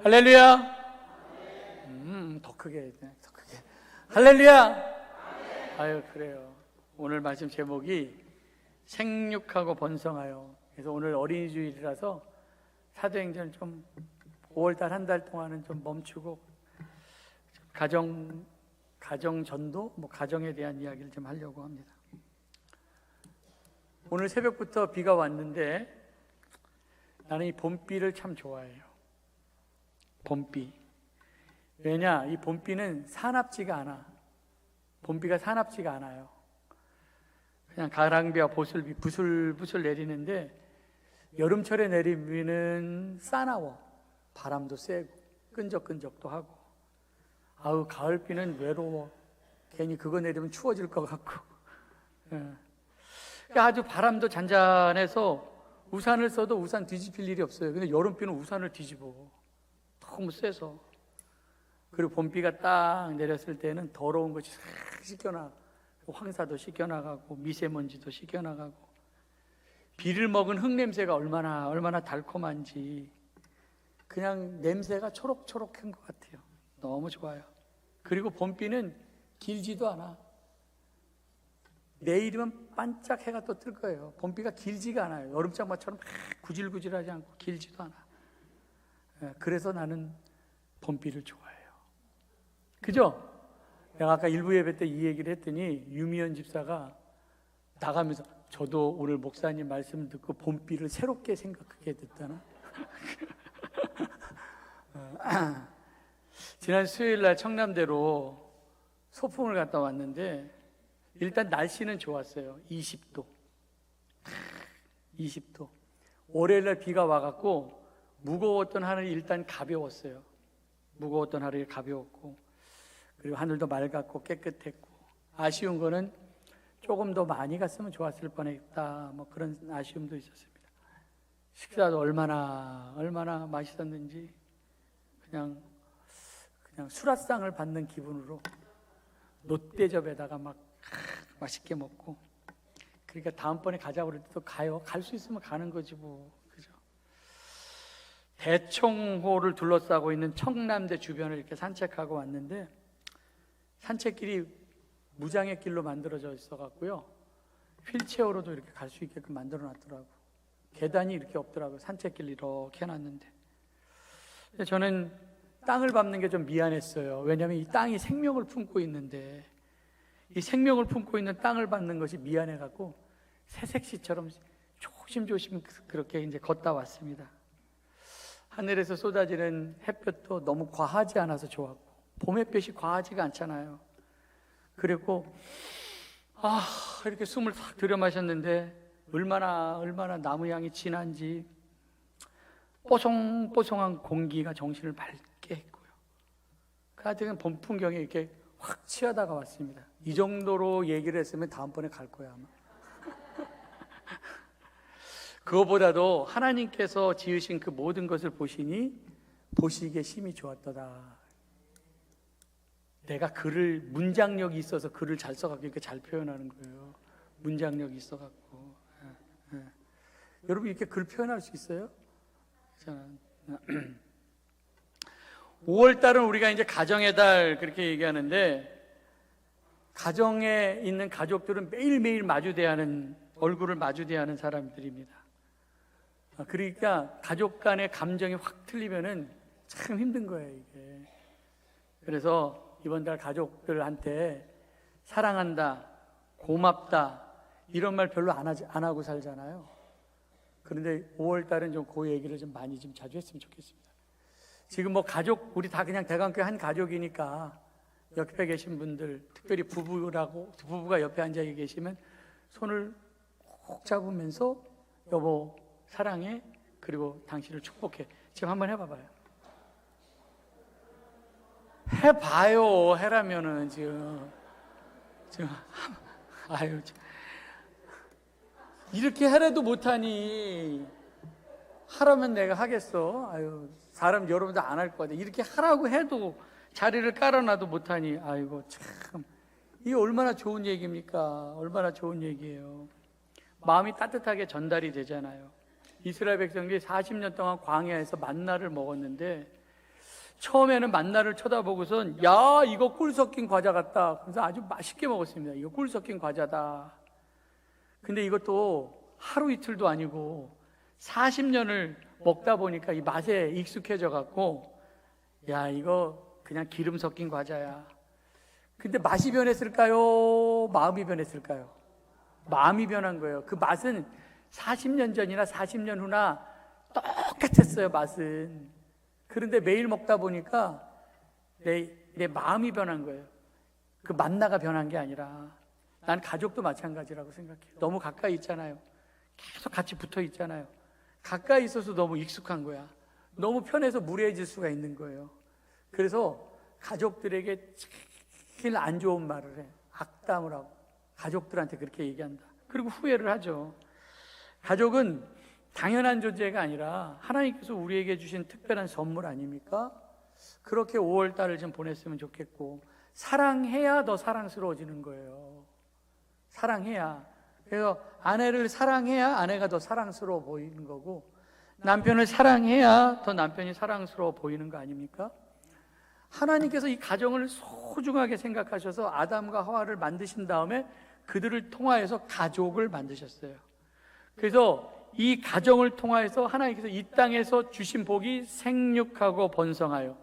할렐루야. 더 크게, 더 크게. 할렐루야. 아유, 그래요. 오늘 말씀 제목이 생육하고 번성하여. 그래서 오늘 어린이 주일이라서 사도행전 좀 5월달 한 달 동안은 좀 멈추고 가정 전도, 가정에 대한 이야기를 좀 하려고 합니다. 오늘 새벽부터 비가 왔는데 나는 이 봄비를 참 좋아해요. 봄비. 왜냐? 이 봄비는 사납지가 않아. 봄비가 사납지가 않아요. 그냥 가랑비와 보슬비 부슬부슬 내리는데 여름철에 내린 비는 싸나워. 바람도 세고 끈적끈적도 하고. 아우, 가을비는 외로워. 괜히 그거 내리면 추워질 것 같고. 아주 바람도 잔잔해서 우산을 써도 우산 뒤집힐 일이 없어요. 근데 여름비는 우산을 뒤집어. 너무 세서. 그리고 봄비가 딱 내렸을 때는 더러운 것이 싹 씻겨나가고, 황사도 씻겨나가고, 미세먼지도 씻겨나가고, 비를 먹은 흙냄새가 얼마나 달콤한지, 그냥 냄새가 초록초록한 것 같아요. 너무 좋아요. 그리고 봄비는 길지도 않아. 내일이면 반짝 해가 또 뜰 거예요. 봄비가 길지가 않아요. 여름장마처럼 구질구질하지 않고 길지도 않아. 그래서 나는 봄비를 좋아해요. 그죠? 내가 아까 일부 예배 때 이 얘기를 했더니 유미연 집사가 나가면서 저도 오늘 목사님 말씀 듣고 봄비를 새롭게 생각하게 됐다나. 지난 수요일 날 청남대로 소풍을 갔다 왔는데 일단 날씨는 좋았어요. 20도. 20도. 월요일 날 비가 와갖고 무거웠던 하늘이 일단 가벼웠어요. 무거웠던 하늘이 가벼웠고, 그리고 하늘도 맑았고 깨끗했고, 아쉬운 거는 조금 더 많이 갔으면 좋았을 뻔했다, 그런 아쉬움도 있었습니다. 식사도 얼마나 맛있었는지 그냥 수라상을 받는 기분으로 롯데접에다가 맛있게 먹고, 그러니까 다음번에 가자고 그럴 때도 가요. 갈 수 있으면 가는 거지 뭐. 그죠? 대청호를 둘러싸고 있는 청남대 주변을 이렇게 산책하고 왔는데, 산책길이 무장의 길로 만들어져 있어 갖고요, 휠체어로도 이렇게 갈 수 있게끔 만들어 놨더라고. 계단이 이렇게 없더라고요. 산책길 이렇게 해놨는데. 저는 땅을 밟는 게 좀 미안했어요. 왜냐하면 이 땅이 생명을 품고 있는데, 이 생명을 품고 있는 땅을 밟는 것이 미안해갖고 새색시처럼 조심조심 그렇게 이제 걷다 왔습니다. 하늘에서 쏟아지는 햇볕도 너무 과하지 않아서 좋았고, 봄 햇볕이 과하지가 않잖아요. 그리고 이렇게 숨을 탁 들여 마셨는데 얼마나 나무 향이 진한지, 뽀송뽀송한 공기가 정신을 맑게 했고요. 하여튼 봄 풍경에 이렇게 확 취하다가 왔습니다. 이 정도로 얘기를 했으면 다음번에 갈 거야 아마. 그거보다도 하나님께서 지으신 그 모든 것을 보시니 보시기에 심히 좋았더라. 내가 문장력이 있어서 글을 잘 써갖고 이렇게 잘 표현하는 거예요. 문장력이 있어갖고. 여러분 이렇게 글 표현할 수 있어요? 5월달은 우리가 이제 가정의 달 그렇게 얘기하는데, 가정에 있는 가족들은 매일매일 얼굴을 마주대하는 사람들입니다. 그러니까 가족 간의 감정이 확 틀리면은 참 힘든 거예요, 이게. 그래서 이번 달 가족들한테 사랑한다, 고맙다, 이런 말 별로 안 하고 살잖아요. 그런데 5월 달은 좀 그 얘기를 좀 많이 좀 자주 했으면 좋겠습니다. 지금 우리 다 그냥 대강교회 한 가족이니까 옆에 계신 분들, 특별히 부부가 옆에 앉아 계시면 손을 꼭 잡으면서 여보 사랑해, 그리고 당신을 축복해. 지금 한번 해봐봐요. 해봐요. 해라면은 지금 아유, 이렇게 하라도 못하니 하라면 내가 하겠어. 아유, 사람 여러분도 안 할 것 같아. 이렇게 하라고 해도 자리를 깔아놔도 못하니, 아이고 참, 이게 얼마나 좋은 얘기입니까? 얼마나 좋은 얘기예요. 마음이 따뜻하게 전달이 되잖아요. 이스라엘 백성들이 40년 동안 광야에서 만나를 먹었는데 처음에는 만나를 쳐다보고선 야, 이거 꿀 섞인 과자 같다. 그래서 아주 맛있게 먹었습니다. 이거 꿀 섞인 과자다. 근데 이것도 하루 이틀도 아니고 40년을 먹다 보니까 이 맛에 익숙해져 갖고 야, 이거 그냥 기름 섞인 과자야. 근데 맛이 변했을까요? 마음이 변했을까요? 마음이 변한 거예요. 그 맛은 40년 전이나 40년 후나 똑같았어요, 맛은. 그런데 매일 먹다 보니까 내 마음이 변한 거예요. 그 만나가 변한 게 아니라. 난 가족도 마찬가지라고 생각해요. 너무 가까이 있잖아요. 계속 같이 붙어 있잖아요. 가까이 있어서 너무 익숙한 거야. 너무 편해서 무례해질 수가 있는 거예요. 그래서 가족들에게 제일 안 좋은 말을 해. 악담을 하고 가족들한테 그렇게 얘기한다. 그리고 후회를 하죠. 가족은 당연한 존재가 아니라 하나님께서 우리에게 주신 특별한 선물 아닙니까? 그렇게 5월 달을 좀 보냈으면 좋겠고, 사랑해야 더 사랑스러워지는 거예요. 사랑해야. 그래서 아내를 사랑해야 아내가 더 사랑스러워 보이는 거고, 남편을 사랑해야 더 남편이 사랑스러워 보이는 거 아닙니까? 하나님께서 이 가정을 소중하게 생각하셔서 아담과 하와를 만드신 다음에 그들을 통하여서 가족을 만드셨어요. 그래서 이 가정을 통하여서 하나님께서 이 땅에서 주신 복이 생육하고 번성하여,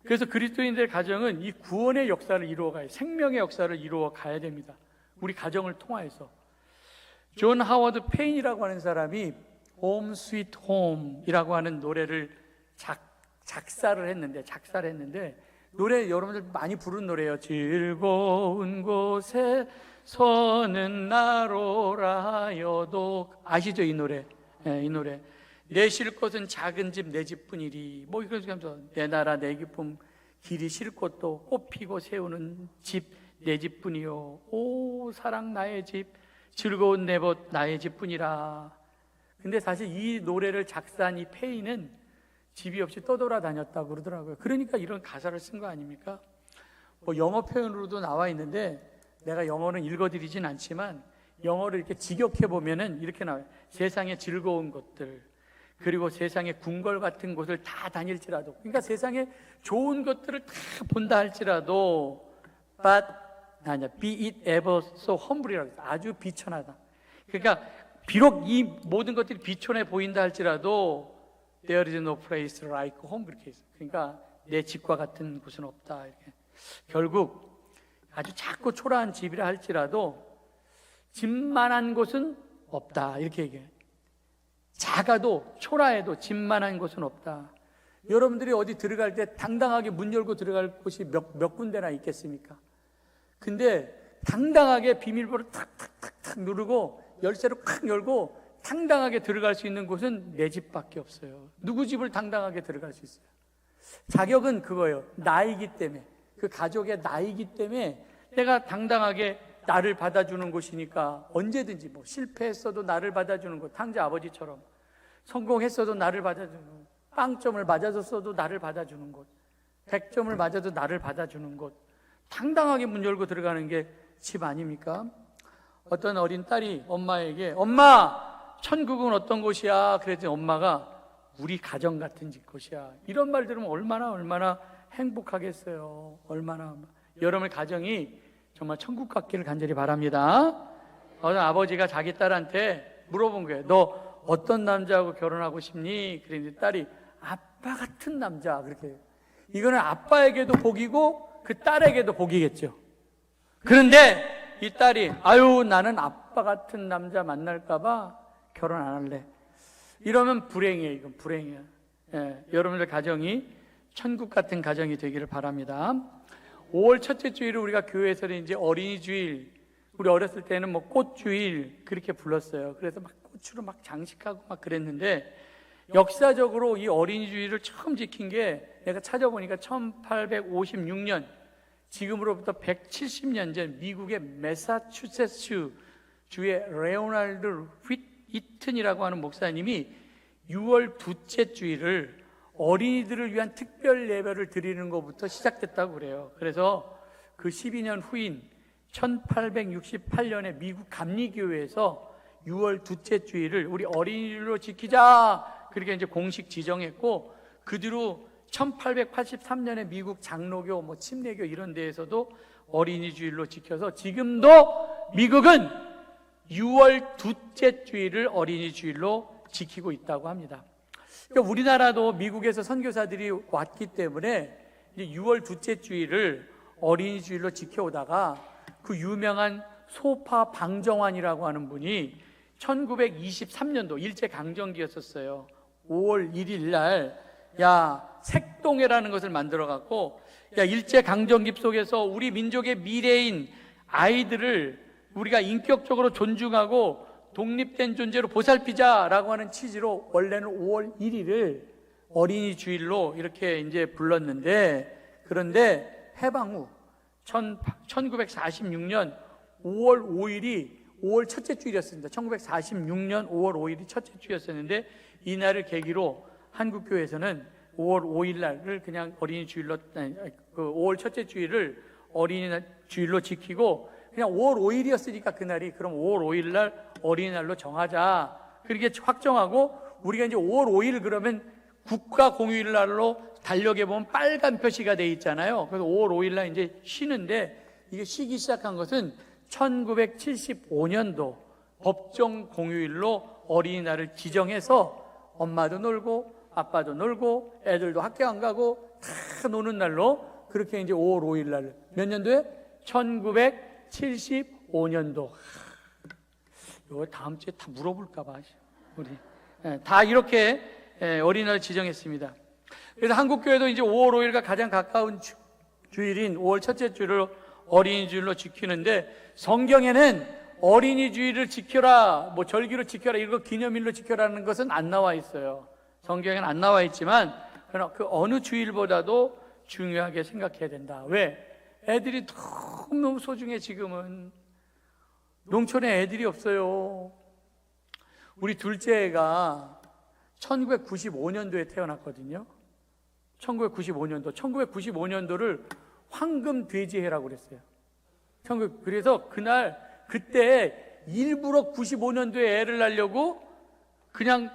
그래서 그리스도인들의 가정은 이 구원의 역사를 이루어가요. 생명의 역사를 이루어가야 됩니다. 우리 가정을 통하여서. 존 하워드 페인이라고 하는 사람이 홈 스위트 홈이라고 하는 노래를 작사를 했는데 노래 여러분들 많이 부른 노래예요. 즐거운 곳에 서는 나로라여도 아시죠? 이 노래. 이 노래. 내 쉴 곳은 작은 집 내 집뿐이리. 뭐 이런 식으로 내 나라 내 기쁨 길이 쉴 곳도 꽃 피고 세우는 집 내 집뿐이요. 오 사랑 나의 집 즐거운 내 곳 나의 집뿐이라. 근데 사실 이 노래를 작사한 이 페인은 집이 없이 떠돌아다녔다고 그러더라고요. 그러니까 이런 가사를 쓴 거 아닙니까? 뭐 영어 표현으로도 나와 있는데 내가 영어는 읽어드리진 않지만 영어를 이렇게 직역해 보면은 이렇게 나와요. 세상의 즐거운 것들, 그리고 세상의 궁궐 같은 곳을 다 다닐지라도, 그러니까 세상에 좋은 것들을 다 본다 할지라도, be it ever so humble이라고 해서 아주 비천하다. 그러니까 비록 이 모든 것들이 비천해 보인다 할지라도 there is no place like home, 그렇게 있어요. 그러니까 내 집과 같은 곳은 없다. 이렇게. 결국 아주 작고 초라한 집이라 할지라도 집만한 곳은 없다. 이렇게 얘기해요. 작아도 초라해도 집만한 곳은 없다. 여러분들이 어디 들어갈 때 당당하게 문 열고 들어갈 곳이 몇 군데나 있겠습니까? 근데 당당하게 비밀번호 탁탁탁탁 누르고 열쇠로 콱 열고 당당하게 들어갈 수 있는 곳은 내 집밖에 없어요. 누구 집을 당당하게 들어갈 수 있어요? 자격은 그거예요. 나이기 때문에, 그 가족의 나이기 때문에 내가 당당하게 나를 받아주는 곳이니까 언제든지, 뭐 실패했어도 나를 받아주는 곳, 탕자 아버지처럼 성공했어도 나를 받아주는 곳, 빵점을 맞아줬어도 나를 받아주는 곳, 100점을 맞아도 나를 받아주는 곳, 당당하게 문 열고 들어가는 게 집 아닙니까? 어떤 어린 딸이 엄마에게 엄마 천국은 어떤 곳이야? 그랬더니 엄마가 우리 가정 같은 곳이야. 이런 말 들으면 얼마나 행복하겠어요. 얼마나. 여러분의 가정이 정말 천국 같기를 간절히 바랍니다. 어떤 아버지가 자기 딸한테 물어본 거예요. 너 어떤 남자하고 결혼하고 싶니? 그랬더니 딸이 아빠 같은 남자. 그렇게. 이거는 아빠에게도 복이고 그 딸에게도 복이겠죠. 그런데 이 딸이 아유 나는 아빠 같은 남자 만날까 봐 결혼 안 할래. 이러면 불행이에요. 이건 불행이에요. 예, 여러분들 가정이 천국 같은 가정이 되기를 바랍니다. 5월 첫째 주일을 우리가 교회에서는 이제 어린이 주일, 우리 어렸을 때는 뭐 꽃주일 그렇게 불렀어요. 그래서 막 꽃으로 막 장식하고 막 그랬는데, 역사적으로 이 어린이 주일을 처음 지킨 게 내가 찾아보니까 1856년, 지금으로부터 170년 전 미국의 매사추세츠 주의 레오날드 휘튼이라고 하는 목사님이 6월 둘째 주일을 어린이들을 위한 특별 예배를 드리는 것부터 시작됐다고 그래요. 그래서 그 12년 후인 1868년에 미국 감리교회에서 6월 둘째 주일을 우리 어린이들로 지키자, 그렇게 이제 공식 지정했고, 그 뒤로 1883년에 미국 장로교, 침례교 이런 데에서도 어린이 주일로 지켜서 지금도 미국은 6월 둘째 주일을 어린이 주일로 지키고 있다고 합니다. 그러니까 우리나라도 미국에서 선교사들이 왔기 때문에 이제 6월 둘째 주일을 어린이 주일로 지켜오다가 그 유명한 소파 방정환이라고 하는 분이 1923년도 일제강점기였었어요. 5월 1일 날 색동회라는 것을 만들어 갖고 일제강점기 속에서 우리 민족의 미래인 아이들을 우리가 인격적으로 존중하고 독립된 존재로 보살피자라고 하는 취지로 원래는 5월 1일을 어린이 주일로 이렇게 이제 불렀는데, 그런데 해방 후 1946년 5월 5일이 5월 첫째 주일이었습니다. 1946년 5월 5일이 첫째 주였었는데 이날을 계기로 한국교회에서는 5월 5일 날을 그냥 어린이 주일로, 5월 첫째 주일을 어린이 주일로 지키고 그냥 5월 5일이었으니까 그날이 그럼 5월 5일 날 어린이날로 정하자. 그렇게 확정하고 우리가 이제 5월 5일 그러면 국가 공휴일 날로 달력에 보면 빨간 표시가 돼 있잖아요. 그래서 5월 5일 날 이제 쉬는데 이게 쉬기 시작한 것은 1975년도 법정 공휴일로 어린이날을 지정해서 엄마도 놀고 아빠도 놀고 애들도 학교 안 가고 다 노는 날로 그렇게 이제 5월 5일 날 몇 년도에? 1975년도. 이거 다음 주에 다 물어볼까 봐 우리 다 이렇게 어린이날 지정했습니다. 그래서 한국교회도 이제 5월 5일과 가장 가까운 주일인 5월 첫째 주일을 어린이 주일로 지키는데 성경에는 어린이 주일을 지켜라, 절기로 지켜라, 이거 기념일로 지켜라는 것은 안 나와 있어요. 성경에는 안 나와 있지만 그러나 그 어느 주일보다도 중요하게 생각해야 된다. 왜? 애들이 너무 소중해. 지금은 농촌에 애들이 없어요. 우리 둘째 애가 1995년도에 태어났거든요. 1995년도를 황금 돼지해라고 그랬어요. 그래서 그때 일부러 95년도에 애를 낳으려고 그냥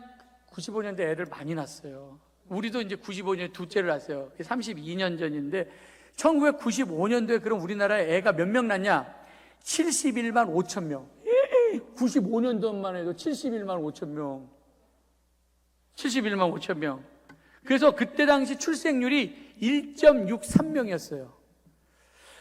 95년도에 애를 많이 낳았어요. 우리도 이제 95년에 둘째를 낳았어요. 32년 전인데 1995년도에 그럼 우리나라에 애가 몇 명 낳냐? 71만 5천 명. 95년도만 해도 71만 5천 명. 71만 5천 명. 그래서 그때 당시 출생률이 1.63명이었어요.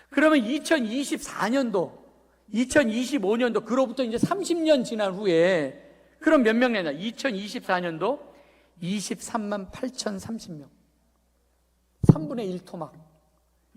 그러면 2025년도, 그로부터 이제 30년 지난 후에, 그럼 몇 명 내냐? 2024년도 23만 8,030명. 3분의 1 토막.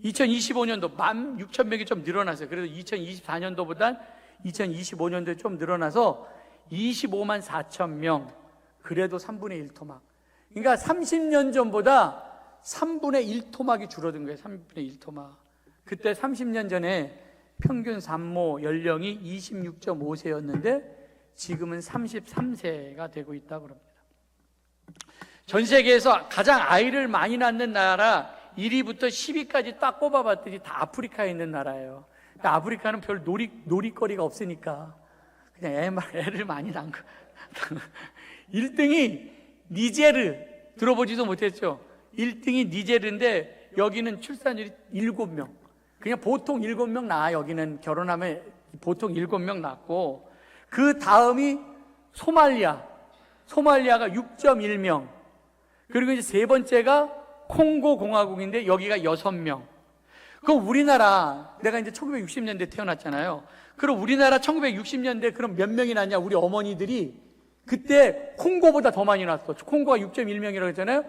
2025년도 16,000명이 좀 늘어났어요. 그래서 2024년도보단 2025년도에 좀 늘어나서 25만 4,000명. 그래도 3분의 1 토막. 그러니까 30년 전보다 3분의 1 토막이 줄어든 거예요. 3분의 1 토막. 그때 30년 전에 평균 산모 연령이 26.5세였는데 지금은 33세가 되고 있다고 합니다. 전 세계에서 가장 아이를 많이 낳는 나라 1위부터 10위까지 딱 꼽아봤더니 다 아프리카에 있는 나라예요. 그러니까 아프리카는 별 놀이거리가 없으니까 그냥 애를 많이 낳은 거. 1등이 니제르, 들어보지도 못했죠. 1등이 니제르인데 여기는 출산율이 7명. 그냥 보통 7명 낳아. 여기는 결혼하면 보통 7명 낳고, 그 다음이 소말리아가 6.1명. 그리고 이제 세 번째가 콩고 공화국인데 여기가 6명. 그럼 우리나라, 내가 이제 1960년대 태어났잖아요. 그럼 우리나라 1960년대 그럼 몇 명이 낳냐? 우리 어머니들이 그때 콩고보다 더 많이 낳았어. 콩고가 6.1명이라고 했잖아요.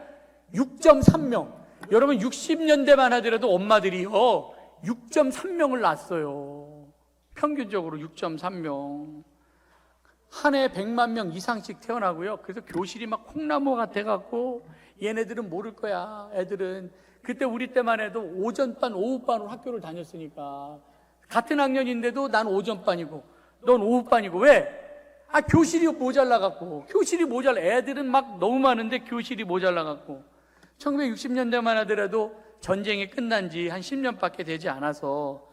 6.3명. 여러분 60년대만 하더라도 엄마들이 6.3명을 낳았어요. 평균적으로 6.3명. 한 해 100만 명 이상씩 태어나고요. 그래서 교실이 막 콩나무 같아갖고 얘네들은 모를 거야. 애들은 그때 우리 때만 해도 오전반 오후반으로 학교를 다녔으니까 같은 학년인데도 난 오전반이고 넌 오후반이고. 왜? 교실이 모자라갖고. 애들은 막 너무 많은데 교실이 모자라갖고. 1960년대만 하더라도 전쟁이 끝난 지 한 10년밖에 되지 않아서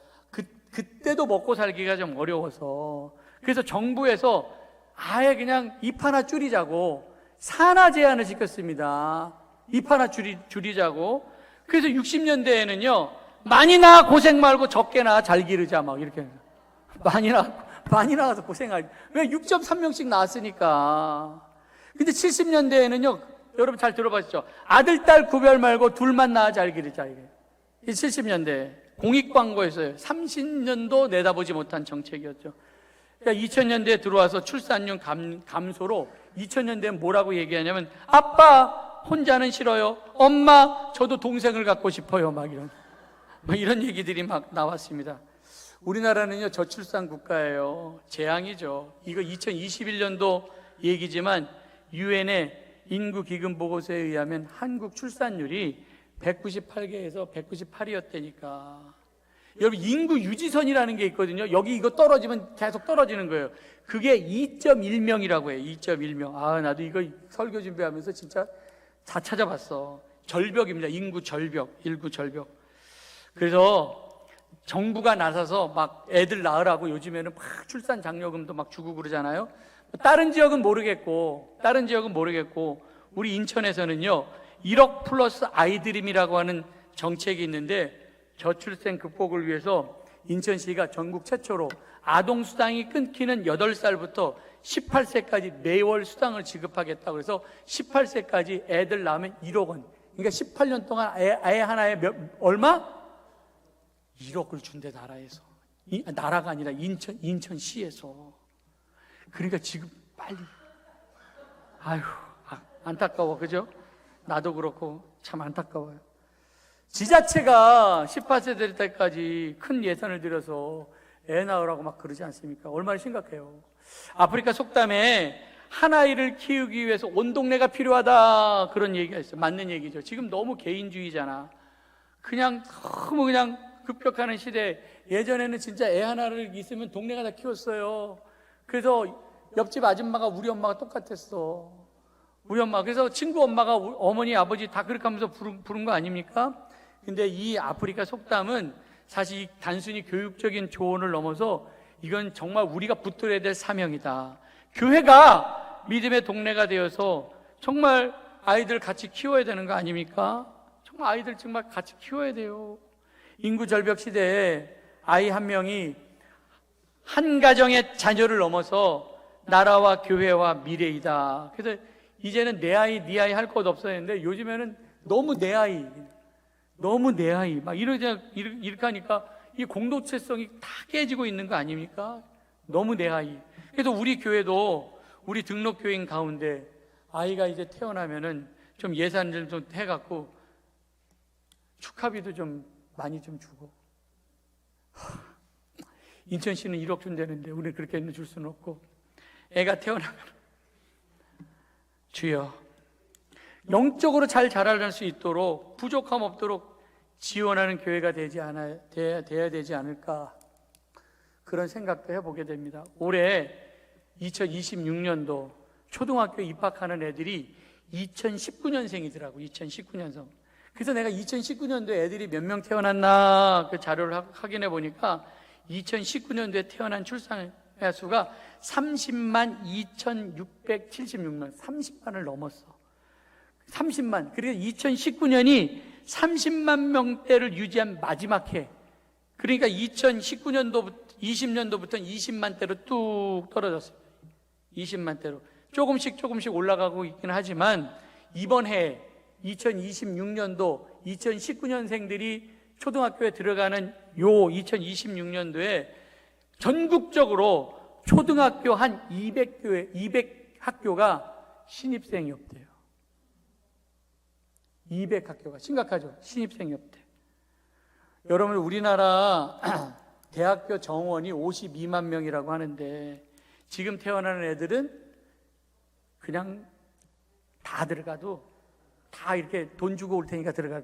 그때도 먹고 살기가 좀 어려워서, 그래서 정부에서 아예 그냥 입 하나 줄이자고 산하 제한을 시켰습니다. 입 하나 줄이자고. 그래서 60년대에는요, 많이 나 고생 말고 적게 나 잘 기르자 막 이렇게. 많이 나가서 고생하지. 왜? 6.3명씩 나왔으니까. 근데 70년대에는요, 여러분 잘 들어봤죠? 아들, 딸 구별 말고 둘만 낳아 잘 기르자, 이게. 이 70년대. 공익광고였어요. 30년도 내다보지 못한 정책이었죠. 그러니까 2000년대에 들어와서 출산율 감소로 2000년대엔 뭐라고 얘기하냐면, 아빠, 혼자는 싫어요. 엄마, 저도 동생을 갖고 싶어요. 막 이런 얘기들이 막 나왔습니다. 우리나라는요, 저출산 국가예요. 재앙이죠. 이거 2021년도 얘기지만, 유엔의 인구 기금 보고서에 의하면 한국 출산율이 198개에서 198이었다니까. 여러분, 인구 유지선이라는 게 있거든요. 여기 이거 떨어지면 계속 떨어지는 거예요. 그게 2.1명이라고 해요. 2.1명. 아, 나도 이거 설교 준비하면서 진짜 다 찾아봤어. 절벽입니다. 인구 절벽. 그래서 정부가 나서서 막 애들 낳으라고 요즘에는 막 출산 장려금도 막 주고 그러잖아요. 다른 지역은 모르겠고 우리 인천에서는요, 1억 플러스 아이드림이라고 하는 정책이 있는데, 저출생 극복을 위해서 인천시가 전국 최초로 아동수당이 끊기는 8살부터 18세까지 매월 수당을 지급하겠다고 해서 18세까지 애들 낳으면 1억 원. 그러니까 18년 동안 애 하나에 얼마? 1억을 준대, 나라에서. 나라가 아니라 인천시에서. 그러니까 지금 빨리. 아휴, 안타까워, 그죠? 나도 그렇고 참 안타까워요. 지자체가 18세 될 때까지 큰 예산을 들여서 애 낳으라고 막 그러지 않습니까? 얼마나 심각해요. 아프리카 속담에 한 아이를 키우기 위해서 온 동네가 필요하다, 그런 얘기가 있어요. 맞는 얘기죠. 지금 너무 개인주의잖아. 너무 급격하는 시대. 예전에는 진짜 애 하나를 있으면 동네가 다 키웠어요. 그래서 옆집 아줌마가 우리 엄마가 똑같았어. 우리 엄마. 그래서 친구 엄마가 어머니, 아버지 다 그렇게 하면서 부른 거 아닙니까? 근데 이 아프리카 속담은 사실 단순히 교육적인 조언을 넘어서 이건 정말 우리가 붙들어야 될 사명이다. 교회가 믿음의 동네가 되어서 정말 아이들 같이 키워야 되는 거 아닙니까? 정말 아이들 정말 같이 키워야 돼요. 인구 절벽 시대에 아이 한 명이 한 가정의 자녀를 넘어서 나라와 교회와 미래이다. 그래서 이제는 내 아이, 네 아이 할 것 없었는데, 요즘에는 너무 내 아이 막 이렇게 하니까 이 공동체성이 다 깨지고 있는 거 아닙니까? 너무 내 아이. 그래서 우리 교회도 우리 등록교인 가운데 아이가 이제 태어나면은 좀 예산을 좀 해갖고 축하비도 좀 많이 좀 주고. 인천시는 1억 준다는데 우리는 그렇게 줄 수는 없고, 애가 태어나면 주여, 영적으로 잘 자랄 수 있도록, 부족함 없도록 지원하는 교회가 돼야 되지 않을까, 그런 생각도 해보게 됩니다. 올해 2026년도 초등학교 입학하는 애들이 2019년생이더라고. 2019년생. 그래서 내가 2019년도에 애들이 몇 명 태어났나 그 자료를 확인해 보니까 2019년도에 태어난 출산 수가 30만 2,676명, 30만을 넘었어. 30만. 그러니까 2019년이 30만 명대를 유지한 마지막 해. 그러니까 2019년도부터 20년도부터 20만대로 뚝 떨어졌어요. 20만대로. 조금씩 올라가고 있긴 하지만, 이번 해 2026년도 2019년생들이 초등학교에 들어가는 요 2026년도에 전국적으로 초등학교 한 200학교가 신입생이 없대요. 200학교가. 심각하죠? 신입생이 없대. 여러분, 우리나라 대학교 정원이 52만 명이라고 하는데, 지금 태어나는 애들은 그냥 다 들어가도 다 이렇게 돈 주고 올 테니까 들어가.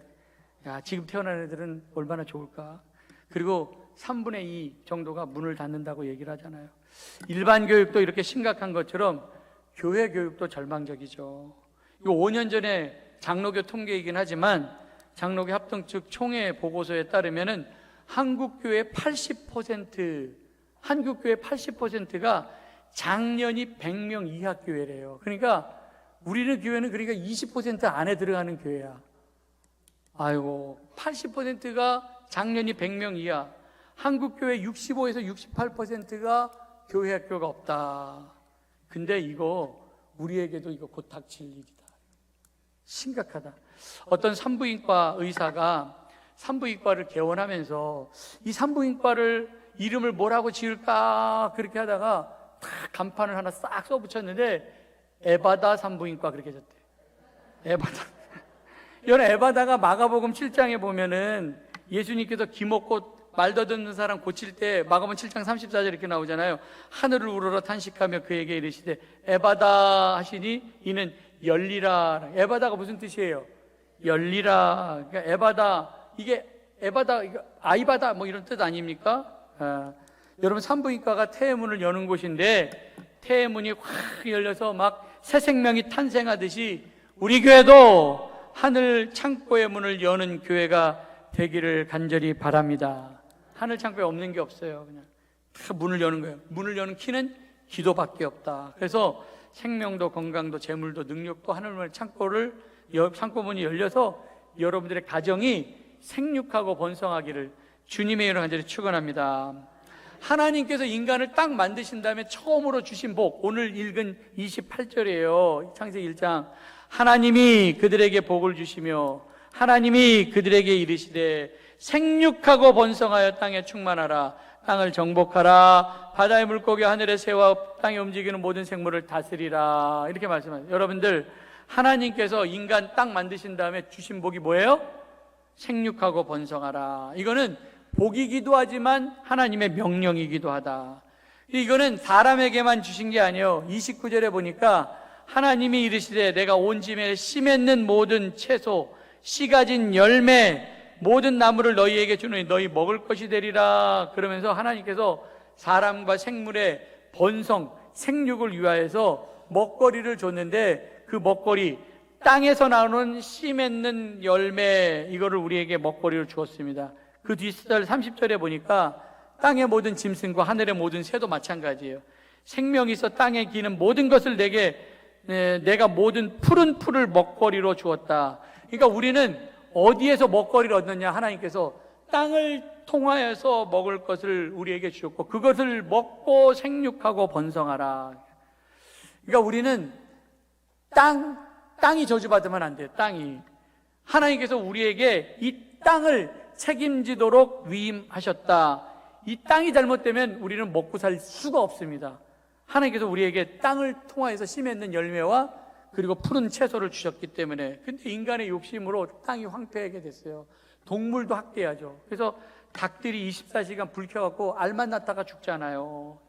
야, 지금 태어난 애들은 얼마나 좋을까. 그리고 3분의 2 정도가 문을 닫는다고 얘기를 하잖아요. 일반 교육도 이렇게 심각한 것처럼 교회 교육도 절망적이죠. 이거 5년 전에 장로교 통계이긴 하지만, 장로교 합동 측 총회 보고서에 따르면은 한국교회 80%가 작년이 100명 이하 교회래요. 그러니까 우리는 교회는 그러니까 20% 안에 들어가는 교회야. 아이고, 80%가 작년이 100명 이하. 한국교회 65에서 68%가 교회 학교가 없다. 근데 이거 우리에게도 이거 곧 닥칠 일이다. 심각하다. 어떤 산부인과 의사가 산부인과를 개원하면서 이 산부인과를 이름을 뭐라고 지을까 그렇게 하다가 딱 간판을 하나 싹 써붙였는데 에바다 산부인과 그렇게 해줬대. 에바다. 여러분, 에바다가 마가복음 7장에 보면은 예수님께서 기먹고 말 더듬는 사람 고칠 때 마가복음 7장 34절 이렇게 나오잖아요. 하늘을 우러러 탄식하며 그에게 이르시되 에바다 하시니 이는 열리라. 에바다가 무슨 뜻이에요? 열리라. 그러니까 에바다, 이게 에바다, 아이바다 뭐 이런 뜻 아닙니까? 여러분, 산부인과가 태의 문을 여는 곳인데 태의 문이 확 열려서 막 새 생명이 탄생하듯이 우리 교회도 하늘 창고의 문을 여는 교회가 되기를 간절히 바랍니다. 하늘 창고에 없는 게 없어요. 그냥 다 문을 여는 거예요. 문을 여는 키는 기도밖에 없다. 그래서 생명도 건강도 재물도 능력도 하늘 창고문이 열려서 여러분들의 가정이 생육하고 번성하기를 주님의 이름으로 간절히 축원합니다. 하나님께서 인간을 딱 만드신 다음에 처음으로 주신 복, 오늘 읽은 28절이에요. 창세기 1장. 하나님이 그들에게 복을 주시며 하나님이 그들에게 이르시되 생육하고 번성하여 땅에 충만하라. 땅을 정복하라. 바다의 물고기 하늘의 새와 땅에 움직이는 모든 생물을 다스리라. 이렇게 말씀하세요. 여러분들, 하나님께서 인간 딱 만드신 다음에 주신 복이 뭐예요? 생육하고 번성하라. 이거는 복이기도 하지만 하나님의 명령이기도 하다. 이거는 사람에게만 주신 게 아니에요. 29절에 보니까 하나님이 이르시되 내가 온 짐에 씨 맺는 모든 채소, 씨 가진 열매, 모든 나무를 너희에게 주노니 너희 먹을 것이 되리라. 그러면서 하나님께서 사람과 생물의 번성, 생육을 위하여서 먹거리를 줬는데 그 먹거리, 땅에서 나오는 씨 맺는 열매, 이거를 우리에게 먹거리로 주었습니다. 그 뒷절 30절에 보니까 땅의 모든 짐승과 하늘의 모든 새도 마찬가지예요. 생명이 있어 땅에 기는 모든 것을 내가 모든 푸른 풀을 먹거리로 주었다. 그러니까 우리는 어디에서 먹거리를 얻느냐? 하나님께서 땅을 통하여서 먹을 것을 우리에게 주셨고 그것을 먹고 생육하고 번성하라. 그러니까 우리는 땅이 저주받으면 안 돼요. 땅이. 하나님께서 우리에게 이 땅을 책임지도록 위임하셨다. 이 땅이 잘못되면 우리는 먹고 살 수가 없습니다. 하나님께서 우리에게 땅을 통하여서 씨 맺는 열매와 그리고 푸른 채소를 주셨기 때문에. 근데 인간의 욕심으로 땅이 황폐하게 됐어요. 동물도 학대하죠. 그래서 닭들이 24시간 불 켜갖고 알만 낳다가 죽잖아요.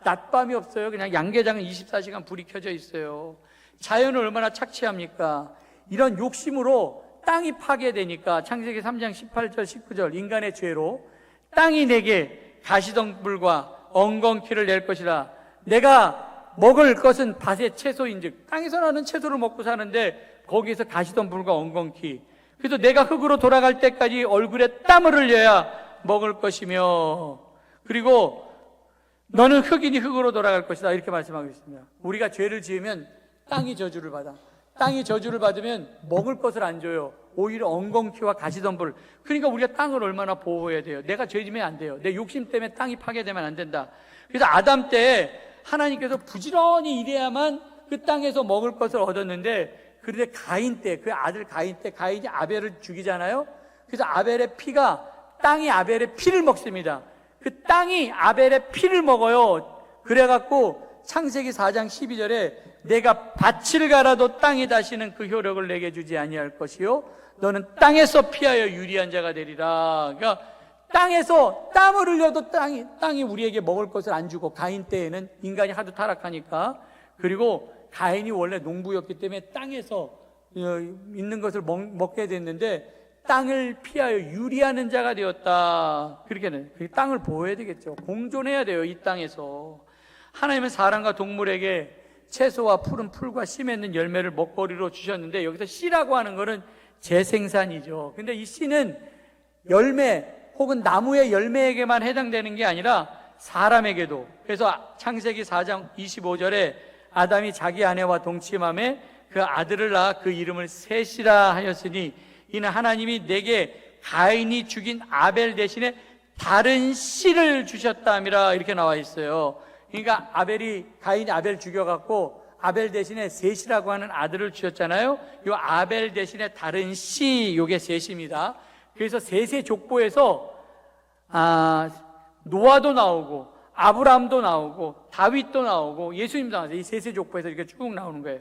낮밤이 없어요. 그냥 양계장은 24시간 불이 켜져 있어요. 자연은 얼마나 착취합니까? 이런 욕심으로 땅이 파괴되니까 창세기 3장 18절 19절 인간의 죄로 땅이 내게 가시덤불과 엉겅퀴를 낼 것이라. 내가 먹을 것은 밭의 채소인즉 땅에서 나는 채소를 먹고 사는데 거기에서 가시덤불과 엉겅퀴. 그래서 내가 흙으로 돌아갈 때까지 얼굴에 땀을 흘려야 먹을 것이며 그리고 너는 흙이니 흙으로 돌아갈 것이다. 이렇게 말씀하고 있습니다. 우리가 죄를 지으면 땅이 저주를 받아. 땅이 저주를 받으면 먹을 것을 안 줘요. 오히려 엉겅퀴와 가시덤불. 그러니까 우리가 땅을 얼마나 보호해야 돼요. 내가 죄 지면 안 돼요. 내 욕심 때문에 땅이 파괴되면 안 된다. 그래서 아담 때 하나님께서 부지런히 일해야만 그 땅에서 먹을 것을 얻었는데 그런데 가인 때, 그 아들 가인 때 가인이 아벨을 죽이잖아요. 그래서 아벨의 피가 땅이 아벨의 피를 먹습니다. 그 땅이 아벨의 피를 먹어요. 그래갖고 창세기 4장 12절에 내가 밭을 갈아도 땅이 다시는 그 효력을 내게 주지 아니할 것이요 너는 땅에서 피하여 유리한 자가 되리라. 그러니까 땅에서 땀을 흘려도 땅이 우리에게 먹을 것을 안 주고 가인 때에는 인간이 하도 타락하니까 그리고 가인이 원래 농부였기 때문에 땅에서 있는 것을 먹게 됐는데 땅을 피하여 유리하는 자가 되었다. 그렇게는 땅을 보호해야 되겠죠. 공존해야 돼요. 이 땅에서. 하나님은 사람과 동물에게 채소와 푸른 풀과 씨 맺는 열매를 먹거리로 주셨는데 여기서 씨라고 하는 것은 재생산이죠. 근데 이 씨는 열매 혹은 나무의 열매에게만 해당되는 게 아니라 사람에게도. 그래서 창세기 4장 25절에 아담이 자기 아내와 동침함에 그 아들을 낳아 그 이름을 셋이라 하였으니 이는 하나님이 내게 가인이 죽인 아벨 대신에 다른 씨를 주셨다미라 이렇게 나와 있어요. 그러니까 가인이 아벨 죽여갖고 아벨 대신에 셋이라고 하는 아들을 주셨잖아요. 이 아벨 대신에 다른 씨, 요게 셋입니다. 그래서 셋의 족보에서 노아도 나오고 아브라함도 나오고 다윗도 나오고 예수님도 나와서 이 셋의 족보에서 이렇게 쭉 나오는 거예요.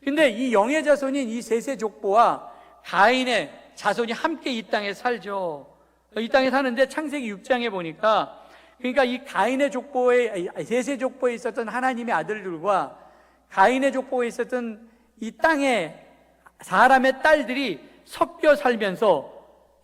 근데 이 영의 자손인 이 셋의 족보와 가인의 자손이 함께 이 땅에 살죠. 이 땅에 사는데 창세기 6장에 보니까, 그러니까 이 가인의 족보에, 셋의 족보에 있었던 하나님의 아들들과 가인의 족보에 있었던 이 땅에 사람의 딸들이 섞여 살면서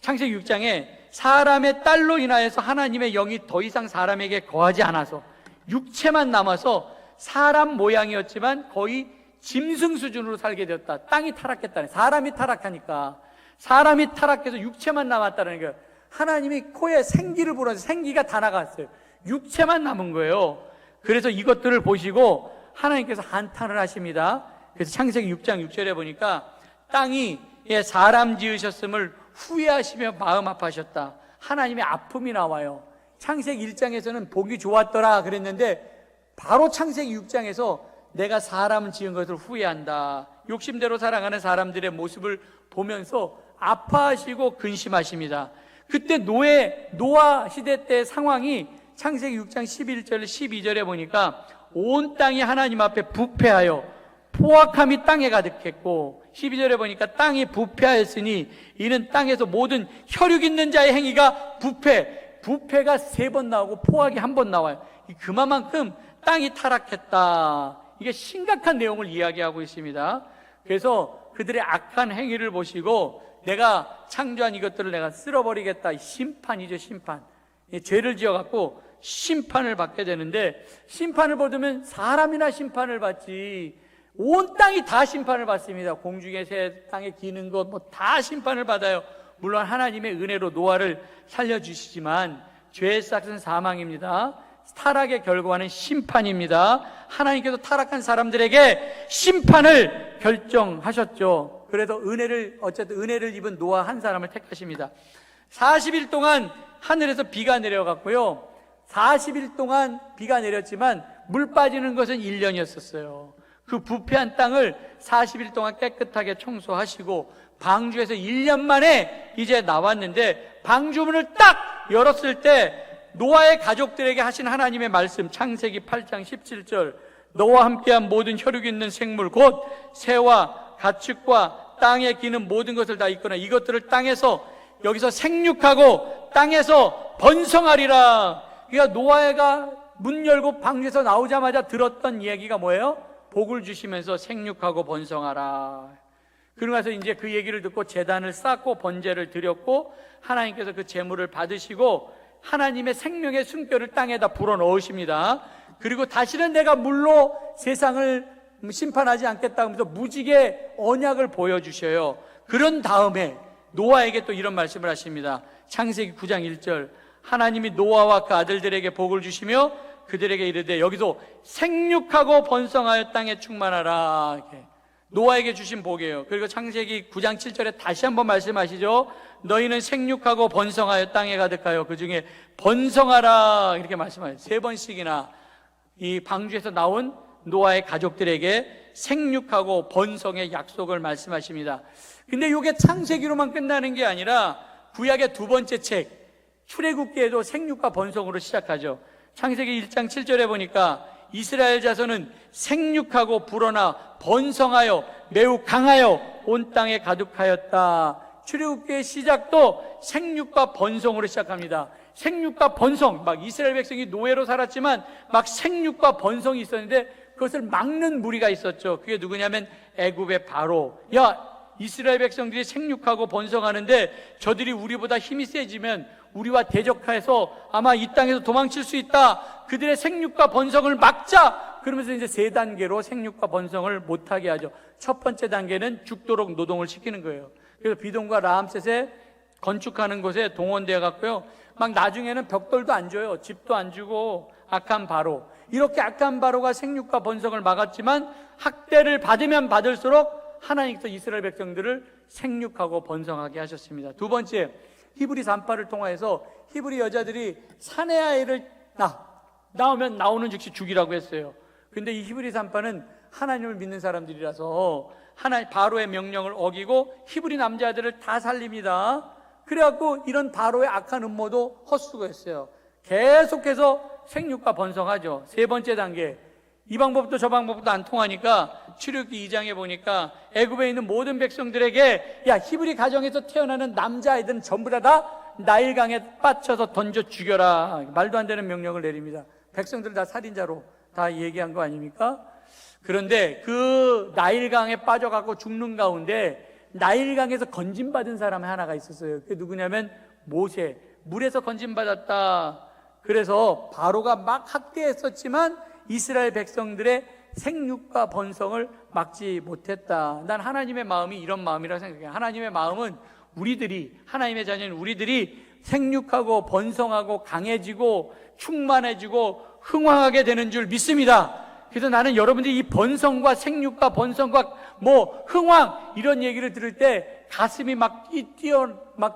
창세기 6장에 사람의 딸로 인하여서 하나님의 영이 더 이상 사람에게 거하지 않아서 육체만 남아서 사람 모양이었지만 거의 짐승 수준으로 살게 되었다. 땅이 타락했다는, 사람이 타락하니까, 사람이 타락해서 육체만 남았다는 거예요. 하나님이 코에 생기를 불어서 생기가 다 나갔어요. 육체만 남은 거예요. 그래서 이것들을 보시고 하나님께서 한탄을 하십니다. 그래서 창세기 6장 6절에 보니까 땅이 사람 지으셨음을 후회하시며 마음 아파하셨다. 하나님의 아픔이 나와요. 창세기 1장에서는 보기 좋았더라 그랬는데 바로 창세기 6장에서 내가 사람 지은 것을 후회한다. 욕심대로 살아가는 사람들의 모습을 보면서 아파하시고 근심하십니다. 그때 노아 시대 때 상황이 창세기 6장 11절 12절에 보니까 온 땅이 하나님 앞에 부패하여 포악함이 땅에 가득했고, 12절에 보니까 땅이 부패하였으니 이는 땅에서 모든 혈육 있는 자의 행위가 부패가 3번 나오고 포악이 1번 나와요. 그만큼 땅이 타락했다. 이게 심각한 내용을 이야기하고 있습니다. 그래서 그들의 악한 행위를 보시고 내가 창조한 이것들을 내가 쓸어버리겠다. 심판이죠, 심판. 죄를 지어갖고 심판을 받게 되는데, 심판을 받으면 사람이나 심판을 받지 온 땅이 다 심판을 받습니다. 공중의 새, 땅에 기는 것 뭐 다 심판을 받아요. 물론 하나님의 은혜로 노아를 살려주시지만 죄의 싹은 사망입니다. 타락의 결과는 심판입니다. 하나님께서 타락한 사람들에게 심판을 결정하셨죠. 그래서 어쨌든 은혜를 입은 노아 한 사람을 택하십니다. 40일 동안 하늘에서 비가 내려갔고요. 40일 동안 비가 내렸지만 물 빠지는 것은 1년이었었어요. 그 부패한 땅을 40일 동안 깨끗하게 청소하시고 방주에서 1년 만에 이제 나왔는데, 방주문을 딱 열었을 때 노아의 가족들에게 하신 하나님의 말씀, 창세기 8장 17절, 너와 함께한 모든 혈육 있는 생물 곧 새와 가축과 땅에 기는 모든 것을 다 있거나 이것들을 땅에서, 여기서 생육하고 땅에서 번성하리라. 그러니까 노아가 문 열고 방주에서 나오자마자 들었던 얘기가 뭐예요? 복을 주시면서 생육하고 번성하라. 그러고 나서 이제 그 얘기를 듣고 제단을 쌓고 번제를 드렸고 하나님께서 그 제물을 받으시고 하나님의 생명의 숨결을 땅에다 불어넣으십니다. 그리고 다시는 내가 물로 세상을 심판하지 않겠다 하면서 무지개 언약을 보여주셔요. 그런 다음에 노아에게 또 이런 말씀을 하십니다. 창세기 9장 1절, 하나님이 노아와 그 아들들에게 복을 주시며 그들에게 이르되, 여기서 생육하고 번성하여 땅에 충만하라. 이렇게 노아에게 주신 복이에요. 그리고 창세기 9장 7절에 다시 한번 말씀하시죠. 너희는 생육하고 번성하여 땅에 가득하여 그 중에 번성하라. 이렇게 말씀하세요. 3번씩이나 이 방주에서 나온 노아의 가족들에게 생육하고 번성의 약속을 말씀하십니다. 근데 이게 창세기로만 끝나는 게 아니라 구약의 2번째 책 출애굽기에도 생육과 번성으로 시작하죠. 창세기 1장 7절에 보니까 이스라엘 자손은 생육하고 불어나 번성하여 매우 강하여 온 땅에 가득하였다. 출애굽기의 시작도 생육과 번성으로 시작합니다. 생육과 번성, 막 이스라엘 백성이 노예로 살았지만 막 생육과 번성이 있었는데 그것을 막는 무리가 있었죠. 그게 누구냐면 애굽의 바로. 야, 이스라엘 백성들이 생육하고 번성하는데 저들이 우리보다 힘이 세지면 우리와 대적해서 아마 이 땅에서 도망칠 수 있다. 그들의 생육과 번성을 막자. 그러면서 이제 3단계로 생육과 번성을 못하게 하죠. 첫 번째 단계는 죽도록 노동을 시키는 거예요. 그래서 비돔과 라암셋에 건축하는 곳에 동원되어 갔고요. 막 나중에는 벽돌도 안 줘요. 집도 안 주고 악한 바로. 이렇게 악한 바로가 생육과 번성을 막았지만 학대를 받으면 받을수록 하나님께서 이스라엘 백성들을 생육하고 번성하게 하셨습니다. 두 번째, 히브리 산파를 통하여서 히브리 여자들이 사내 아이를 낳으면 나오는 즉시 죽이라고 했어요. 근데 이 히브리 산파는 하나님을 믿는 사람들이라서 바로의 명령을 어기고 히브리 남자들을 다 살립니다. 그래갖고 이런 바로의 악한 음모도 헛수고했어요. 계속해서 생육과 번성하죠. 세 번째 단계, 이 방법도 저 방법도 안 통하니까 출애굽기 2장에 보니까 애굽에 있는 모든 백성들에게 야, 히브리 가정에서 태어나는 남자아이들은 전부 다 나일강에 빠쳐서 던져 죽여라. 말도 안 되는 명령을 내립니다. 백성들 다 살인자로 다 얘기한 거 아닙니까? 그런데 그 나일강에 빠져갖고 죽는 가운데 나일강에서 건진받은 사람 하나가 있었어요. 그게 누구냐면 모세. 물에서 건진받았다. 그래서 바로가 막 학대했었지만 이스라엘 백성들의 생육과 번성을 막지 못했다. 난 하나님의 마음이 이런 마음이라고 생각해요. 하나님의 마음은 우리들이, 하나님의 자녀인 우리들이 생육하고 번성하고 강해지고 충만해지고 흥왕하게 되는 줄 믿습니다. 그래서 나는 여러분들이 이 번성과 생육과 번성과 흥왕 이런 얘기를 들을 때 가슴이 막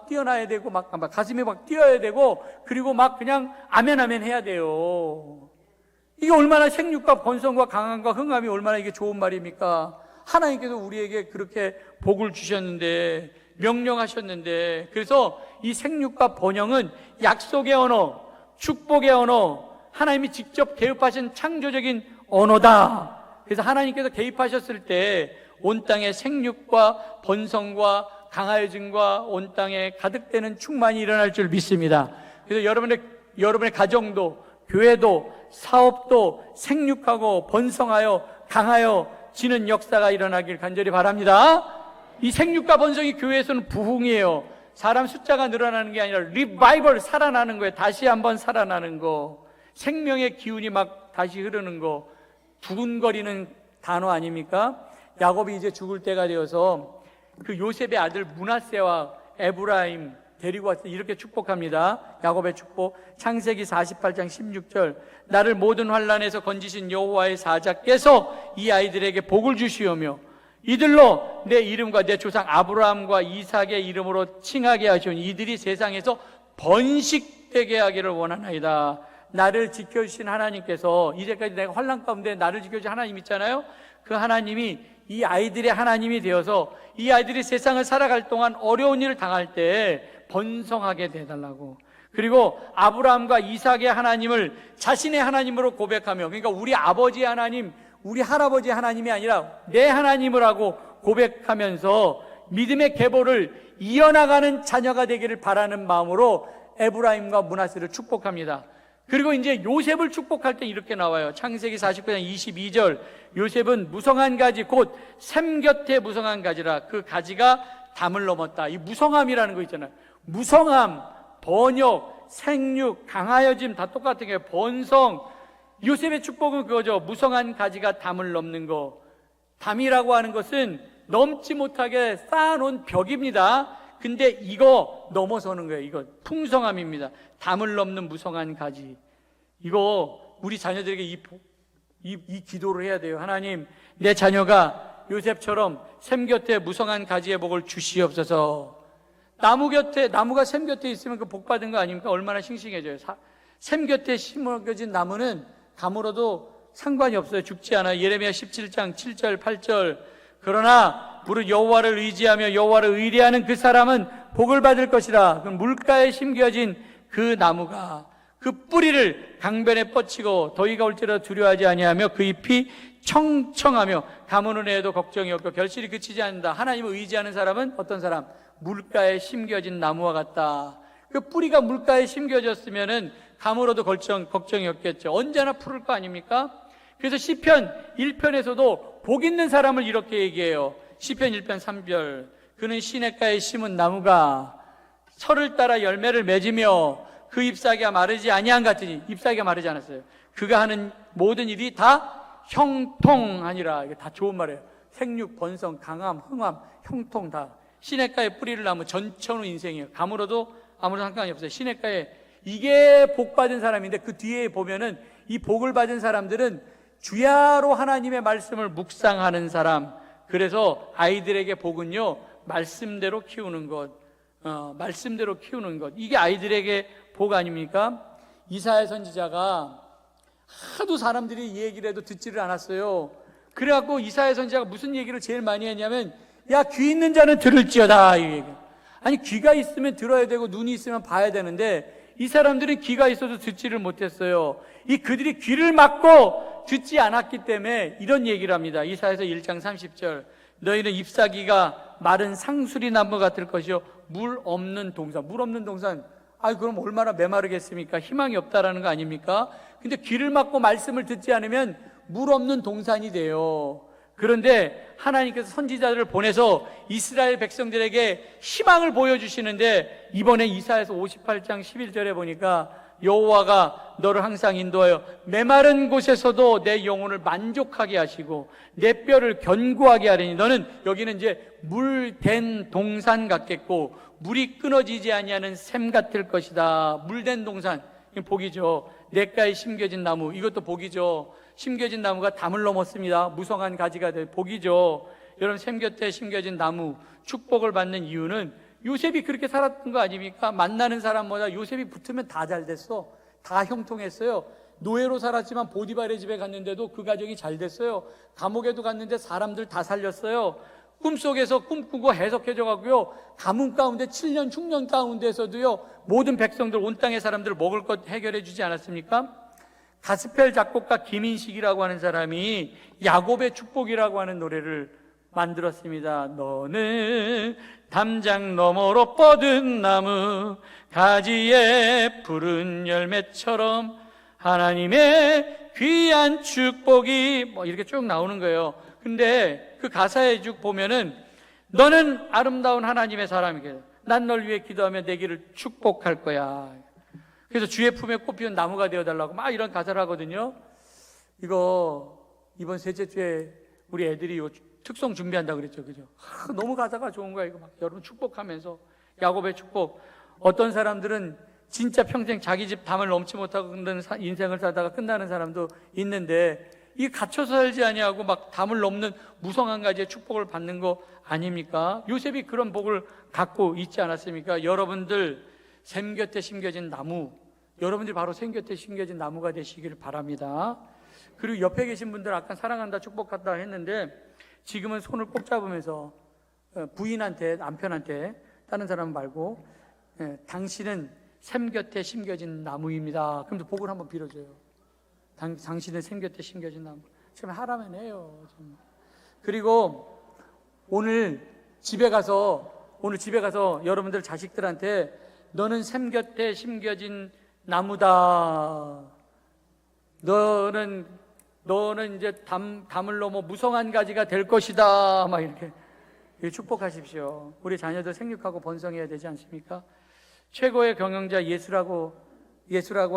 뛰어나야 되고 가슴이 막 뛰어야 되고 그리고 막 그냥 아멘 아멘 해야 돼요. 이게 얼마나 생육과 번성과 강함과 흥함이 얼마나 이게 좋은 말입니까? 하나님께서 우리에게 그렇게 복을 주셨는데, 명령하셨는데, 그래서 이 생육과 번영은 약속의 언어, 축복의 언어, 하나님이 직접 개입하신 창조적인 언어다. 그래서 하나님께서 개입하셨을 때 온 땅에 생육과 번성과 강하여짐과 온 땅에 가득되는 충만이 일어날 줄 믿습니다. 그래서 여러분의 가정도, 교회도, 사업도 생육하고 번성하여 강하여지는 역사가 일어나길 간절히 바랍니다. 이 생육과 번성이 교회에서는 부흥이에요. 사람 숫자가 늘어나는 게 아니라 리바이벌, 살아나는 거예요. 다시 한번 살아나는 거, 생명의 기운이 막 다시 흐르는 거, 두근거리는 단어 아닙니까? 야곱이 이제 죽을 때가 되어서 그 요셉의 아들 므낫세와 에브라임 데리고 와서 이렇게 축복합니다. 야곱의 축복, 창세기 48장 16절. 나를 모든 환난에서 건지신 여호와의 사자께서 이 아이들에게 복을 주시오며 이들로 내 이름과 내 조상 아브라함과 이삭의 이름으로 칭하게 하시오니 이들이 세상에서 번식되게 하기를 원하나이다. 나를 지켜주신 하나님께서, 이제까지 내가 환난 가운데 나를 지켜주신 하나님 있잖아요. 그 하나님이 이 아이들의 하나님이 되어서 이 아이들이 세상을 살아갈 동안 어려운 일을 당할 때 번성하게 되달라고. 그리고 아브라함과 이삭의 하나님을 자신의 하나님으로 고백하며, 그러니까 우리 아버지의 하나님, 우리 할아버지의 하나님이 아니라 내 하나님을 하고 고백하면서 믿음의 계보를 이어나가는 자녀가 되기를 바라는 마음으로 에브라임과 므낫세를 축복합니다. 그리고 이제 요셉을 축복할 때 이렇게 나와요. 창세기 49장 22절. 요셉은 무성한 가지, 곧 샘 곁에 무성한 가지라. 그 가지가 담을 넘었다. 이 무성함이라는 거 있잖아요. 무성함, 번역, 생육, 강하여짐 다 똑같은 게 번성. 요셉의 축복은 그거죠. 무성한 가지가 담을 넘는 거. 담이라고 하는 것은 넘지 못하게 쌓아놓은 벽입니다. 근데 이거 넘어서는 거예요. 이거 풍성함입니다. 담을 넘는 무성한 가지. 이거 우리 자녀들에게 이 기도를 해야 돼요. 하나님, 내 자녀가 요셉처럼 샘 곁에 무성한 가지의 복을 주시옵소서. 나무가 샘 곁에 있으면 그 복 받은 거 아닙니까? 얼마나 싱싱해져요. 샘 곁에 심어진 나무는 가물어도 상관이 없어요. 죽지 않아요. 예레미야 17장 7절 8절. 그러나 무릇 여호와를 의지하며 여호와를 의뢰하는 그 사람은 복을 받을 것이라. 그럼 물가에 심겨진 그 나무가 그 뿌리를 강변에 뻗치고 더위가 올지라도 두려워하지 아니하며 그 잎이 청청하며 가무는 애에도 걱정이 없고 결실이 그치지 않는다. 하나님을 의지하는 사람은 어떤 사람? 물가에 심겨진 나무와 같다. 그 뿌리가 물가에 심겨졌으면은 가물어도 걱정이 없겠죠. 언제나 푸를 거 아닙니까? 그래서 시편 1편에서도 복 있는 사람을 이렇게 얘기해요. 시편 1편 3절. 그는 시냇가에 심은 나무가 설을 따라 열매를 맺으며 그 잎사귀가 마르지 아니한 같으니. 잎사귀가 마르지 않았어요. 그가 하는 모든 일이 다 형통하니라. 이게 다 좋은 말이에요. 생육, 번성, 강함, 흥함, 형통 다. 시냇가에 뿌리를 나무 전천후 인생이에요. 가물어도 아무런 상관이 없어요. 시냇가에. 이게 복 받은 사람인데 그 뒤에 보면은 이 복을 받은 사람들은 주야로 하나님의 말씀을 묵상하는 사람. 그래서 아이들에게 복은요, 말씀대로 키우는 것, 말씀대로 키우는 것. 이게 아이들에게 복 아닙니까? 이사야 선지자가 하도 사람들이 이 얘기를 해도 듣지를 않았어요. 그래갖고 이사야 선지자가 무슨 얘기를 제일 많이 했냐면, 야, 귀 있는 자는 들을지어다, 이 얘기. 아니, 귀가 있으면 들어야 되고 눈이 있으면 봐야 되는데 이 사람들은 귀가 있어도 듣지를 못했어요. 그들이 귀를 막고 듣지 않았기 때문에 이런 얘기를 합니다. 이사야서 1장 30절. 너희는 잎사귀가 마른 상수리 나무 같을 것이요, 물 없는 동산. 물 없는 동산, 그럼 얼마나 메마르겠습니까? 희망이 없다라는 거 아닙니까? 근데 귀를 막고 말씀을 듣지 않으면 물 없는 동산이 돼요. 그런데 하나님께서 선지자들을 보내서 이스라엘 백성들에게 희망을 보여주시는데, 이번에 이사야서 58장 11절에 보니까 여호와가 너를 항상 인도하여 메마른 곳에서도 내 영혼을 만족하게 하시고 내 뼈를 견고하게 하리니, 너는, 여기는 이제 물된 동산 같겠고 물이 끊어지지 아니하는 샘 같을 것이다. 물된 동산, 복이죠. 냇가에 심겨진 나무, 이것도 복이죠. 심겨진 나무가 담을 넘었습니다. 무성한 가지가 돼, 복이죠. 여러분, 샘 곁에 심겨진 나무, 축복을 받는 이유는 요셉이 그렇게 살았던 거 아닙니까? 만나는 사람마다 요셉이 붙으면 다 잘 됐어. 다 형통했어요. 노예로 살았지만 보디발의 집에 갔는데도 그 가정이 잘 됐어요. 감옥에도 갔는데 사람들 다 살렸어요. 꿈속에서 꿈꾸고 해석해져 가고요, 가뭄 가운데 7년 흉년 가운데서도요, 모든 백성들, 온 땅의 사람들 먹을 것 해결해 주지 않았습니까? 가스펠 작곡가 김인식이라고 하는 사람이 야곱의 축복이라고 하는 노래를 만들었습니다. 너는 담장 너머로 뻗은 나무, 가지에 푸른 열매처럼 하나님의 귀한 축복이, 이렇게 쭉 나오는 거예요. 근데 그 가사에 쭉 보면은, 너는 아름다운 하나님의 사람이게, 난 널 위해 기도하며 내 길을 축복할 거야. 그래서 주의 품에 꽃피운 나무가 되어달라고 막 이런 가사를 하거든요. 이거 이번 셋째 주에 우리 애들이 요 특송 준비한다고 그랬죠, 그죠? 너무 가사가 좋은 거야. 이거 막 여러분 축복하면서 야곱의 축복. 어떤 사람들은 진짜 평생 자기 집 담을 넘지 못하고 인생을 살다가 끝나는 사람도 있는데, 이 갇혀서 살지 아니하고 막 담을 넘는 무성한 가지의 축복을 받는 거 아닙니까? 요셉이 그런 복을 갖고 있지 않았습니까? 여러분들 샘 곁에 심겨진 나무, 여러분들이 바로 샘 곁에 심겨진 나무가 되시기를 바랍니다. 그리고 옆에 계신 분들 아까 사랑한다, 축복한다 했는데, 지금은 손을 꼭 잡으면서 부인한테, 남편한테, 다른 사람 말고, 당신은 샘 곁에 심겨진 나무입니다. 그럼 복을 한번 빌어줘요. 당신은 샘 곁에 심겨진 나무. 참 하라면 해요. 좀. 그리고 오늘 집에 가서 여러분들 자식들한테, 너는 샘 곁에 심겨진 나무다. 너는 이제 담을 넘어 무성한 가지가 될 것이다. 막 이렇게 축복하십시오. 우리 자녀들 생육하고 번성해야 되지 않습니까? 최고의 경영자 예수라고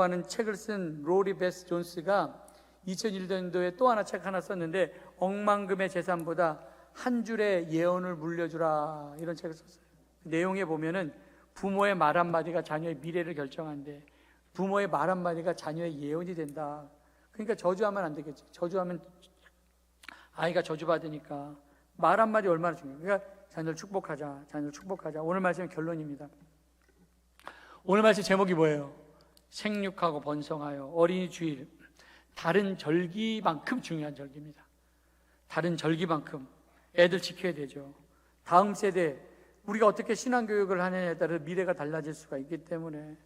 하는 책을 쓴 로리 베스 존스가 2001년도에 또 하나 책 하나 썼는데, 억만금의 재산보다 한 줄의 예언을 물려주라, 이런 책을 썼어요. 내용에 보면은 부모의 말 한마디가 자녀의 미래를 결정한대. 부모의 말 한마디가 자녀의 예언이 된다. 그러니까 저주하면 안 되겠지. 저주하면 아이가 저주받으니까 말 한마디 얼마나 중요해요. 그러니까 자녀를 축복하자. 오늘 말씀의 결론입니다. 오늘 말씀 제목이 뭐예요? 생육하고 번성하여. 어린이 주일, 다른 절기만큼 중요한 절기입니다. 다른 절기만큼 애들 지켜야 되죠. 다음 세대, 우리가 어떻게 신앙교육을 하느냐에 따라 미래가 달라질 수가 있기 때문에,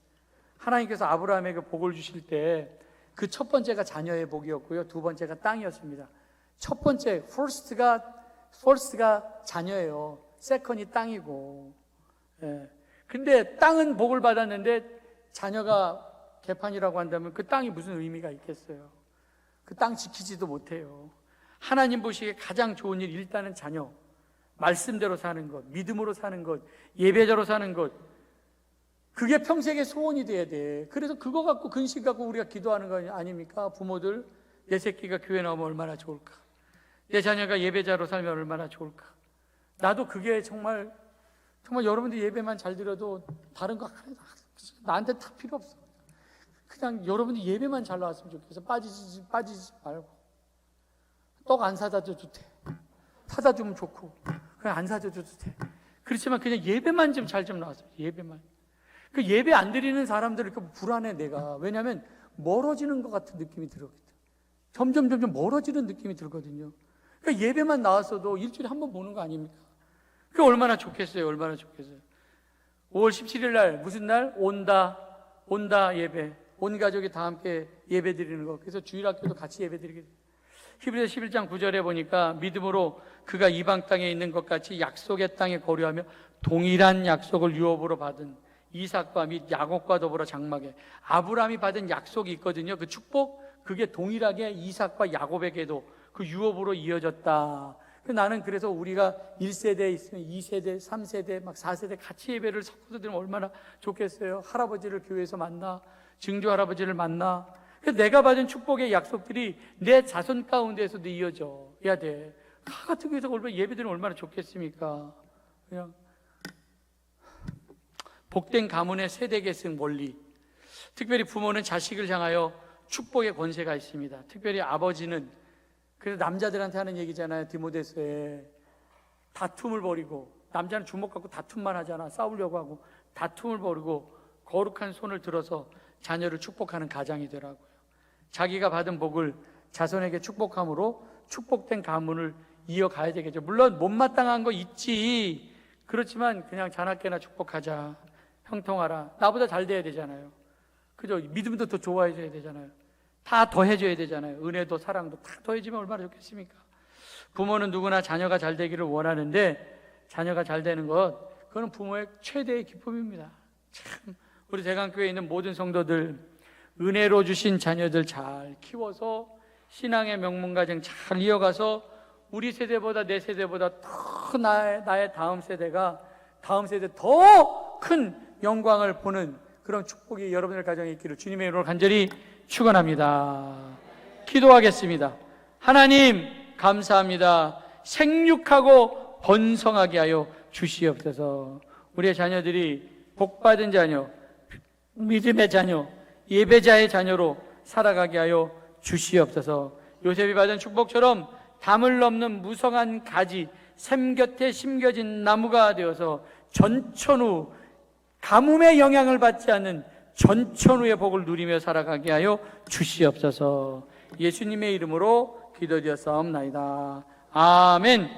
하나님께서 아브라함에게 복을 주실 때 그 첫 번째가 자녀의 복이었고요, 두 번째가 땅이었습니다. 첫 번째, first가 자녀예요. second이 땅이고. 근데 땅은 복을 받았는데 자녀가 개판이라고 한다면 그 땅이 무슨 의미가 있겠어요? 그 땅 지키지도 못해요. 하나님 보시기에 가장 좋은 일, 일단은 자녀, 말씀대로 사는 것, 믿음으로 사는 것, 예배자로 사는 것, 그게 평생의 소원이 돼야 돼. 그래서 그거 갖고, 근심 갖고 우리가 기도하는 거 아닙니까? 부모들, 내 새끼가 교회 나오면 얼마나 좋을까? 내 자녀가 예배자로 살면 얼마나 좋을까? 나도 그게 정말 여러분들 예배만 잘 드려도 다른 거 나한테 다 필요 없어. 그냥 여러분이 예배만 잘 나왔으면 좋겠어. 빠지지 말고. 떡 안 사다 줘도 돼. 사다 주면 좋고, 그냥 안 사다 줘도 돼. 그렇지만 그냥 예배만 좀 잘 좀 나왔어요. 예배만. 그 예배 안 드리는 사람들을 이렇게 불안해, 내가. 왜냐하면 멀어지는 것 같은 느낌이 들거든. 점점 멀어지는 느낌이 들거든요. 그러니까 예배만 나왔어도 일주일에 한 번 보는 거 아닙니까? 그게 얼마나 좋겠어요. 얼마나 좋겠어요. 5월 17일 날 무슨 날? 온다 예배. 온 가족이 다 함께 예배 드리는 거. 그래서 주일학교도 같이 예배 드리게 돼요. 히브리서 11장 9절에 보니까 믿음으로 그가 이방 땅에 있는 것 같이 약속의 땅에 거류하며 동일한 약속을 유업으로 받은 이삭과 및 야곱과 더불어 장막에, 아브라함이 받은 약속이 있거든요. 그 축복, 그게 동일하게 이삭과 야곱에게도 그 유업으로 이어졌다. 나는 그래서 우리가 1세대에 있으면 2세대, 3세대, 막 4세대 같이 예배를 섞어서 드리면 얼마나 좋겠어요. 할아버지를 교회에서 만나, 증조 할아버지를 만나. 내가 받은 축복의 약속들이 내 자손 가운데에서도 이어져야 돼. 같은 교회에서 예배드리면 얼마나 좋겠습니까? 그냥 복된 가문의 세대 계승 원리. 특별히 부모는 자식을 향하여 축복의 권세가 있습니다. 특별히 아버지는, 그래서 남자들한테 하는 얘기잖아요. 디모데서에 다툼을 벌이고, 남자는 주먹 갖고 다툼만 하잖아. 싸우려고 하고 다툼을 벌이고 거룩한 손을 들어서 자녀를 축복하는 가장이 되라고요. 자기가 받은 복을 자손에게 축복함으로 축복된 가문을 이어가야 되겠죠. 물론 못마땅한 거 있지. 그렇지만 그냥 자나깨나 축복하자. 형통하라. 나보다 잘 돼야 되잖아요. 그죠? 믿음도 더 좋아해줘야 되잖아요. 다 더해줘야 되잖아요. 은혜도 사랑도 다 더해지면 얼마나 좋겠습니까? 부모는 누구나 자녀가 잘 되기를 원하는데, 자녀가 잘 되는 것, 그건 부모의 최대의 기쁨입니다. 참, 우리 대강교회에 있는 모든 성도들, 은혜로 주신 자녀들 잘 키워서 신앙의 명문가정 잘 이어가서 우리 세대보다, 내 세대보다 더 나의 다음 세대가 다음 세대 더 큰 영광을 보는 그런 축복이 여러분들 가정에 있기를 주님의 이름으로 간절히 축원합니다. 기도하겠습니다. 하나님 감사합니다. 생육하고 번성하게 하여 주시옵소서. 우리의 자녀들이 복받은 자녀, 믿음의 자녀, 예배자의 자녀로 살아가게 하여 주시옵소서. 요셉이 받은 축복처럼 담을 넘는 무성한 가지, 샘 곁에 심겨진 나무가 되어서 전천후, 가뭄의 영향을 받지 않는 전천후의 복을 누리며 살아가게 하여 주시옵소서. 예수님의 이름으로 기도드렸사옵나이다. 아멘.